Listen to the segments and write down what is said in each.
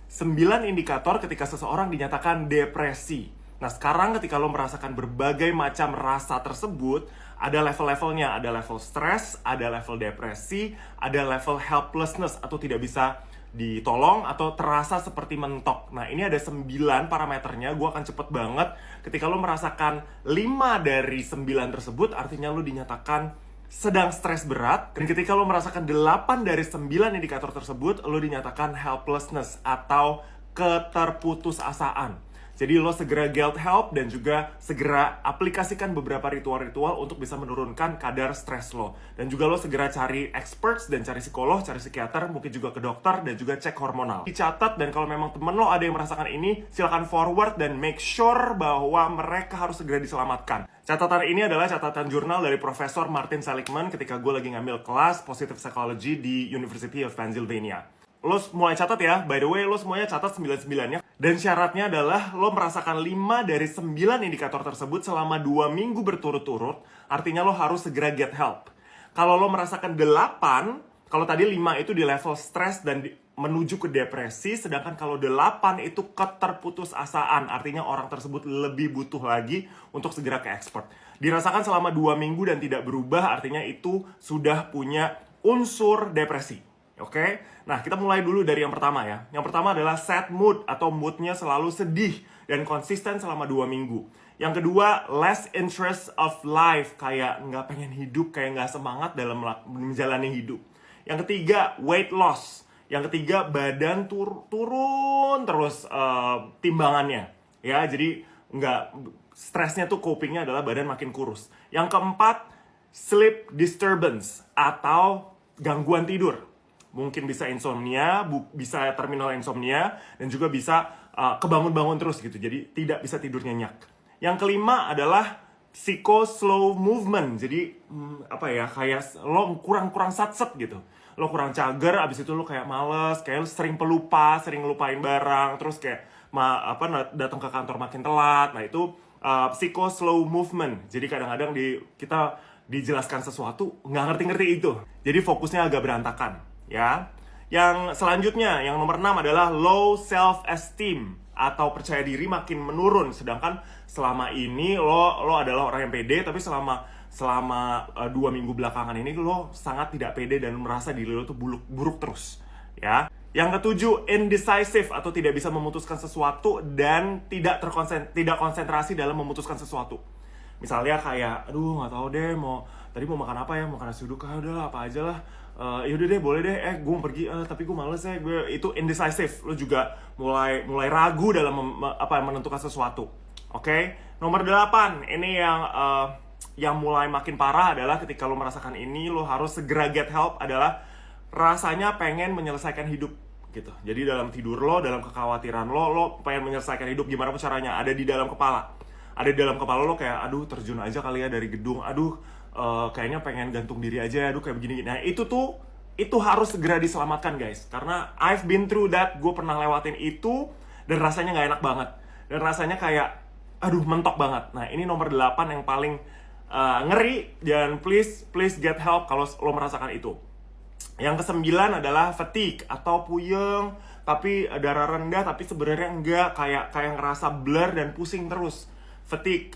9 indikator ketika seseorang dinyatakan depresi. Nah, sekarang ketika lo merasakan berbagai macam rasa tersebut, ada level-levelnya. Ada level stres, ada level depresi, ada level helplessness atau tidak bisa ditolong atau terasa seperti mentok. Nah, ini ada 9 parameternya. Gue akan cepet banget. Ketika lo merasakan 5 dari 9 tersebut, artinya lo dinyatakan sedang stres berat. Dan ketika lo merasakan 8 dari 9 indikator tersebut, lo dinyatakan helplessness atau keterputusasaan. Jadi lo segera get help dan juga segera aplikasikan beberapa ritual-ritual untuk bisa menurunkan kadar stres lo. Dan juga lo segera cari experts dan cari psikolog, cari psikiater, mungkin juga ke dokter dan juga cek hormonal. Dicatat, dan kalau memang temen lo ada yang merasakan ini, silakan forward dan make sure bahwa mereka harus segera diselamatkan. Catatan ini adalah catatan jurnal dari Profesor Martin Seligman ketika gue lagi ngambil kelas Positive Psychology di University of Pennsylvania. Lo mulai catat ya, by the way lo semuanya catat 9-9-nya. Dan syaratnya adalah lo merasakan 5 dari 9 indikator tersebut selama 2 minggu berturut-turut, artinya lo harus segera get help. Kalau lo merasakan 8, kalau tadi 5 itu di level stres dan menuju ke depresi, sedangkan kalau 8 itu keterputusasaan, artinya orang tersebut lebih butuh lagi untuk segera ke expert. Dirasakan selama 2 minggu dan tidak berubah, artinya itu sudah punya unsur depresi. Oke, nah kita mulai dulu dari yang pertama ya. Yang pertama adalah sad mood atau moodnya selalu sedih dan konsisten selama 2 minggu. Yang kedua, less interest of life, kayak nggak pengen hidup, kayak nggak semangat dalam menjalani hidup. Yang ketiga, weight loss. Yang ketiga, badan turun terus timbangannya. Ya, jadi nggak, stresnya tuh copingnya adalah badan makin kurus. Yang keempat, sleep disturbance atau gangguan tidur. Mungkin bisa insomnia, bisa terminal insomnia, dan juga bisa kebangun-bangun terus gitu. Jadi tidak bisa tidur nyenyak. Yang kelima adalah psycho slow movement. Jadi kayak lo kurang satset gitu. Lo kurang cager, abis itu lo kayak males, kayak lo sering pelupa, sering lupain barang, terus kayak datang ke kantor makin telat. Nah itu psycho slow movement. Jadi kadang-kadang kita dijelaskan sesuatu nggak ngerti-ngerti itu. Jadi fokusnya agak berantakan. Ya, yang selanjutnya, yang nomor 6 adalah low self-esteem atau percaya diri makin menurun. Sedangkan selama ini lo adalah orang yang pede, tapi selama 2 minggu belakangan ini lo sangat tidak pede dan merasa diri lo tuh buruk terus. Ya, yang ketujuh, indecisive atau tidak bisa memutuskan sesuatu dan tidak konsentrasi dalam memutuskan sesuatu. Misalnya kayak, aduh nggak tahu deh tadi mau makan apa ya, mau makan nasi uduk, udah apa aja lah. Yaudah deh, boleh deh, gue mau pergi, tapi gue males ya, itu indecisive. Lo juga mulai ragu dalam menentukan sesuatu. Oke? Nomor 8, ini yang mulai makin parah adalah ketika lo merasakan ini, lo harus segera get help, adalah rasanya pengen menyelesaikan hidup gitu. Jadi dalam tidur lo, dalam kekhawatiran lo pengen menyelesaikan hidup, gimana pun caranya, ada di dalam kepala. Ada di dalam kepala lo kayak, aduh terjun aja kali ya dari gedung, aduh kayaknya pengen gantung diri aja, aduh kayak begini. Nah itu harus segera diselamatkan guys, karena I've been through that. Gue pernah lewatin itu dan rasanya gak enak banget, dan rasanya kayak aduh mentok banget. Nah ini nomor 8 yang paling ngeri, dan please get help kalau lo merasakan itu. Yang ke-9 adalah fatigue atau puyeng tapi darah rendah, tapi sebenarnya enggak, kayak ngerasa blur dan pusing terus. Fatigue,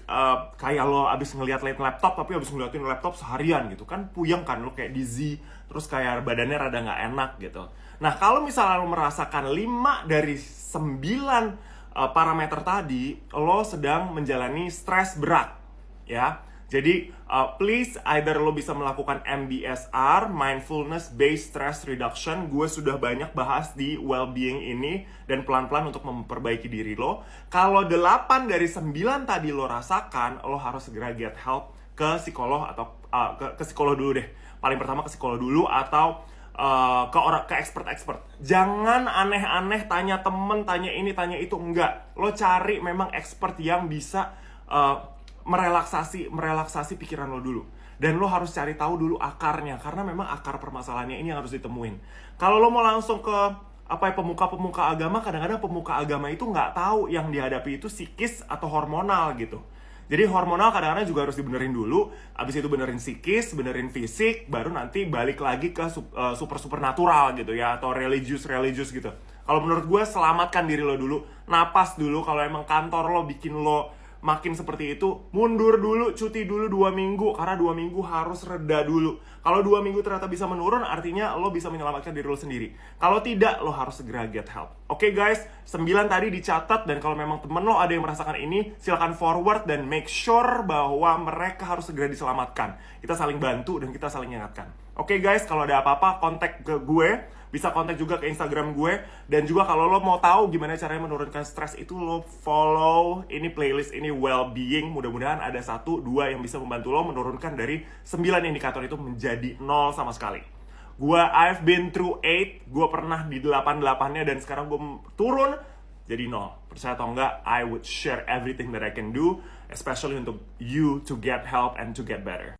kayak lo abis ngeliat laptop, tapi abis ngeliatin laptop seharian gitu kan, puyeng kan, lo kayak dizzy, terus kayak badannya rada gak enak gitu. Nah kalau misalnya lo merasakan 5 dari 9 parameter tadi, lo sedang menjalani stres berat ya. Jadi please, either lo bisa melakukan MBSR, Mindfulness Based Stress Reduction. Gue sudah banyak bahas di well-being ini, dan pelan-pelan untuk memperbaiki diri lo. Kalau 8 dari 9 tadi lo rasakan, lo harus segera get help ke psikolog atau ke psikolog dulu deh. Paling pertama ke psikolog dulu, atau ke expert. Jangan aneh-aneh tanya temen, tanya ini, tanya itu, enggak. Lo cari memang expert yang bisa merelaksasi pikiran lo dulu. Dan lo harus cari tahu dulu akarnya, karena memang akar permasalahannya ini yang harus ditemuin. Kalau lo mau langsung ke pemuka agama, kadang-kadang pemuka agama itu nggak tahu yang dihadapi itu psikis atau hormonal gitu. Jadi hormonal kadang-kadang juga harus dibenerin dulu, abis itu benerin psikis, benerin fisik, baru nanti balik lagi ke super natural gitu ya, atau religius gitu. Kalau menurut gue, selamatkan diri lo dulu, napas dulu. Kalau emang kantor lo bikin lo makin seperti itu, mundur dulu, cuti dulu 2 minggu, karena 2 minggu harus reda dulu. Kalau 2 minggu ternyata bisa menurun, artinya lo bisa menyelamatkan diri lo sendiri. Kalau tidak, lo harus segera get help. Oke guys, 9 tadi dicatat, dan kalau memang temen lo ada yang merasakan ini, silakan forward dan make sure bahwa mereka harus segera diselamatkan. Kita saling bantu dan kita saling ingatkan. Oke guys, kalau ada apa-apa, kontak ke gue. Bisa kontak juga ke Instagram gue. Dan juga kalau lo mau tahu gimana caranya menurunkan stres itu, lo follow ini playlist ini well-being. Mudah-mudahan ada 1-2 yang bisa membantu lo menurunkan dari 9 indikator itu menjadi 0 sama sekali. I've been through 8. Gue pernah di 8-8-nya dan sekarang gue turun jadi 0. Percaya atau enggak, I would share everything that I can do, especially untuk you to get help and to get better.